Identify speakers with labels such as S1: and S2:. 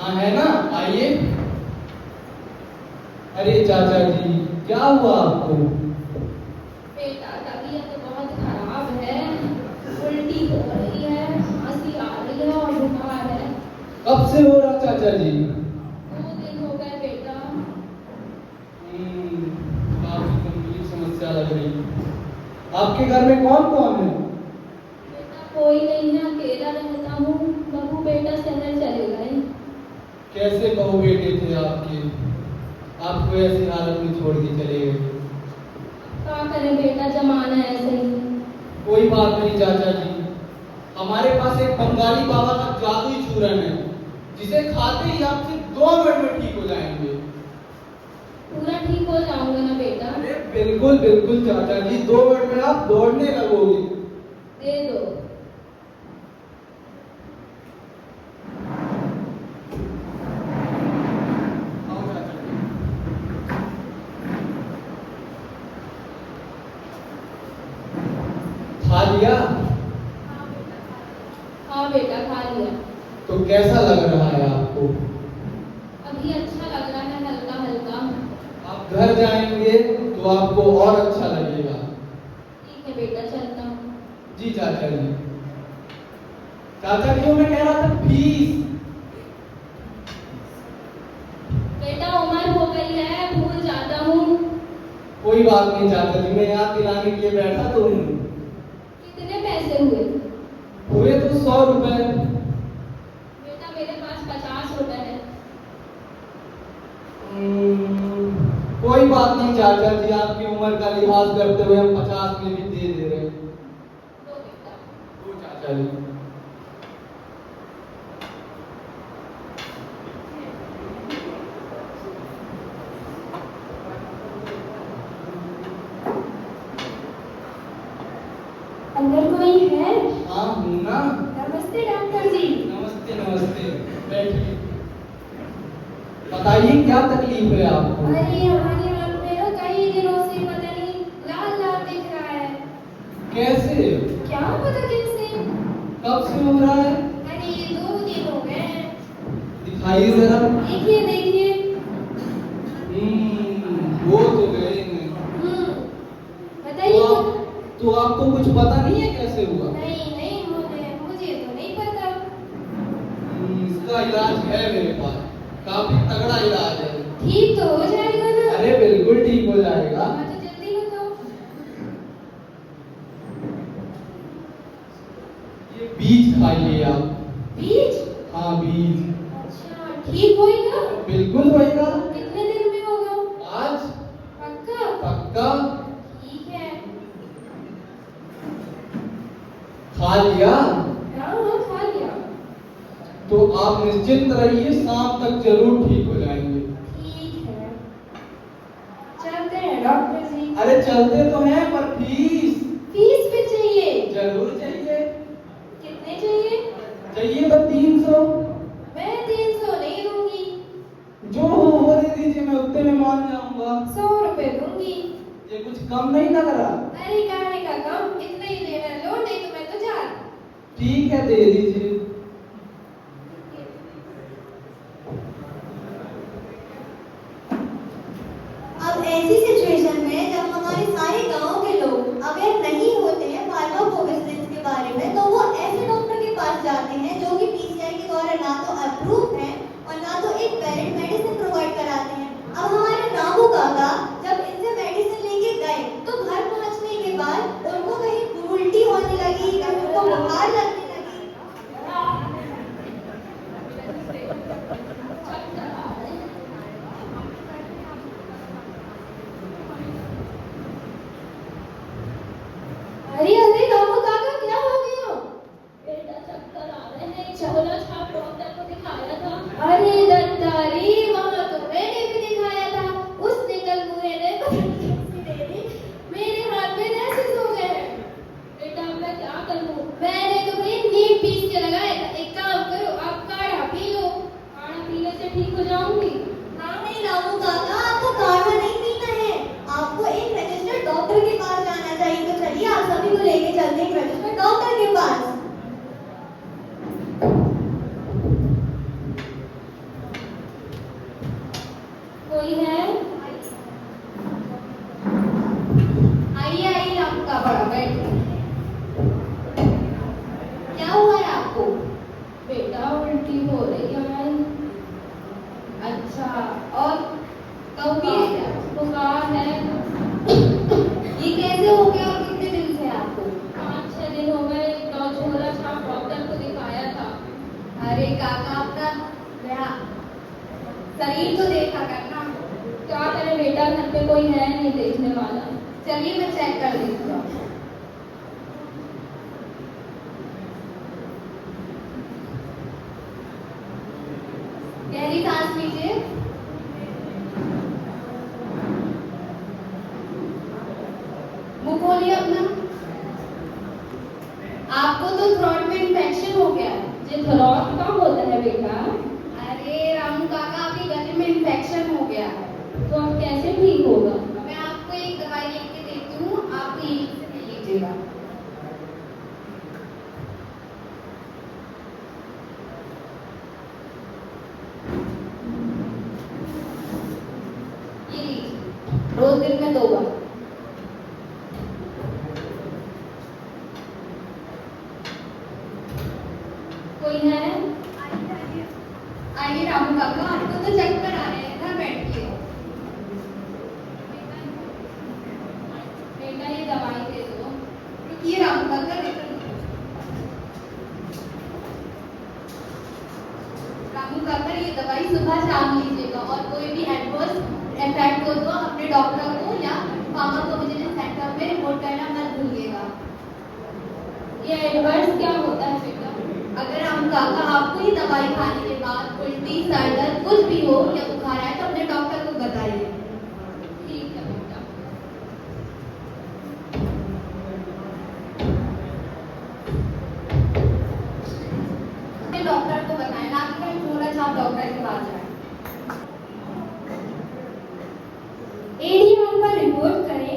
S1: हाँ है ना, आइए। अरे चाचा जी, क्या हुआ आपको?
S2: बेटा तबीयत बहुत खराब है, उल्टी हो रही है, खांसी आ रही है और बुखार है।
S1: कब से हो रहा चाचा जी?
S2: 2 दिन हो गए बेटा।
S1: काफी गंभीर समस्या लग रही। आपके घर में कौन कौन है?
S2: बेटा कोई नहीं है, अकेला रहता हूँ। बहू बेटा शहर चले गए।
S1: कैसे बहू बेटे थे आपके? आपको ऐसी हालत में छोड़ के चले गए?
S2: क्या करें बेटा, जमाना ऐसे ही।
S1: कोई बात नहीं चाचा जी, हमारे पास एक बंगाली बाबा का जादुई चूरन है, जिसे खाते ही आप सिर्फ 2 मिनट में ठीक हो जाएंगे।
S2: पूरा ठीक हो जाऊंगा ना बेटा?
S1: अरे बिल्कुल बिल्कुल चाचा जी, 2 मिनट में आप दौड़ने लगोगे।
S2: दे दो।
S1: आओ चाचा जी। खा लिया?
S2: हाँ बेटा खा लिया।
S1: तो कैसा लग रहा है आपको?
S2: अभी अच्छा लग रहा है, हल्का हल्का।
S1: आप घर जाएंगे तो आपको और अच्छा लगेगा।
S2: ठीक है बेटा, चलता हूँ।
S1: जी चाचा जी। चाचा जी, मैं कह रहा था फीस।
S2: बेटा उम्र हो गई है, भूल जाता हूँ।
S1: कोई बात नहीं चाचा जी, मैं याद दिलाने के लिए बैठा तो हूँ।
S2: कितने पैसे हुए?
S1: हुए तो 100 रुपए।
S2: बेटा मेरे पास 50 रुपए है।
S1: कोई बात नहीं चाचा जी, आपकी उम्र का लिहाज करते हुए हम 50 में भी दे रहे हैं।
S2: दो बेटा।
S1: दो चाचा जी।
S3: अंदर कोई है?
S1: हाँ हूँ ना।
S3: नमस्ते डॉक्टर जी।
S1: नमस्ते नमस्ते, बैठिए। बताइए क्या तकलीफ है आपको?
S3: अरे हमारी आंख में ना कई दिनों से पता नहीं लाल लाल दिख रहा है।
S1: कैसे?
S3: क्या पता कैसे?
S1: कब से हो रहा है?
S3: अरे ये 2 दिन हो गए हैं।
S1: दिखाइए जरा।
S3: देखिए देखिए।
S1: वो तो गए हैं।
S3: बताइए।
S1: तो आपको कुछ पता नहीं है कैसे हुआ?
S3: नहीं नहीं, मुझे तो नहीं पता।
S1: इसका इलाज है मेरे पास, काफी तगड़ा इलाज है।
S3: ठीक तो हो जाएगा ना?
S1: अरे बिल्कुल ठीक हो जाएगा।
S3: हाँ तो जल्दी बताओ।
S1: ये बीज खाइए आप।
S3: बीज?
S1: हाँ बीज।
S3: अच्छा ठीक होएगा?
S1: बिल्कुल होएगा।
S3: कितने दिन में होगा?
S1: आज
S3: पक्का?
S1: पक्का।
S3: ठीक है।
S1: खा लिया?
S3: हाँ हाँ खा लिया।
S1: तो आप निश्चिंत रहिए, शाम तक जरूर ठीक हो जाएंगे।
S3: ठीक है, चलते हैं डॉक्टर जी।
S1: अरे चलते तो हैं, पर फीस?
S3: फीस भी चाहिए?
S1: जरूर चाहिए।
S3: कितने चाहिए?
S1: चाहिए तो 300।
S3: मैं 300 नहीं दूंगी।
S1: जो हो दे दीजिए, मैं उतने में मान जाऊंगा।
S3: 100 रुपए दूंगी।
S1: ये कुछ कम नहीं लग रहा?
S3: अरे कहने का कम, इतना ही देना लो, नहीं तो मैं तो जा रही।
S1: ठीक है, दे दीजिए।
S4: अब ऐसी सिचुएशन में जब हमारे सारे गांव के लोग अवेयर नहीं होते हैं फार्माकोविजिलेंस के बारे में, तो वो ऐसे डॉक्टर के पास जाते हैं जो कि पीसीआई के द्वारा ना तो अप्रूव है और ना तो एक वैलिड मेडिसिन प्रोवाइड कराते हैं। अब हमारे रामू काका जब इनसे मेडिसिन लेके गए तो घर पहुंचने के बाद उनको कहीं उल्टी होने लगी, कहीं उनको बुखार लगने लगी।
S2: नहीं देखने वाला।
S3: चलिए मैं चेक कर देती हूँ। गहरी सांस लीजिए। मुंह खोलिए अपना। आपको तो थ्रोट में इन्फेक्शन हो गया है।
S2: ये थ्रोट का होता है बेटा?
S3: अरे रामू काका, आपके गले में इन्फेक्शन हो गया है।
S2: तो अब कैसे ठीक होगा?
S3: मैं आपको एक दवाई लिख के देती हूँ, आप यहीं से ले लीजिएगा। ये लीजिए, रोज दिन में 2 बार।
S2: कोई है?
S3: आइए रामू काका, आपको तो चक्कर आ रहे हैं, इधर बैठिए।
S2: बेटा ये दवाई दे दो।
S3: रुकिए रामू काका, रामू काका ये दवाई सुबह शाम लीजिएगा और कोई भी एडवर्स इफेक्ट हो तो अपने डॉक्टर को या फार्माकोविजिलेंस सेंटर में रिपोर्ट करना मत भूलिएगा।
S2: ये एडवर्स क्या होता है बेटा?
S3: अगर रामू काका आपको ये दवाई खाने के बाद उल्टी, सर दर्द कुछ भी हो या बुखार आए तो अपने डॉक्टर को बताइए।
S2: ठीक है बेटा।
S3: अपने डॉक्टर को बताएं, ना कि कहीं थोड़ा सा डॉक्टर के पास जाएं।
S4: एडीआर पर रिपोर्ट करें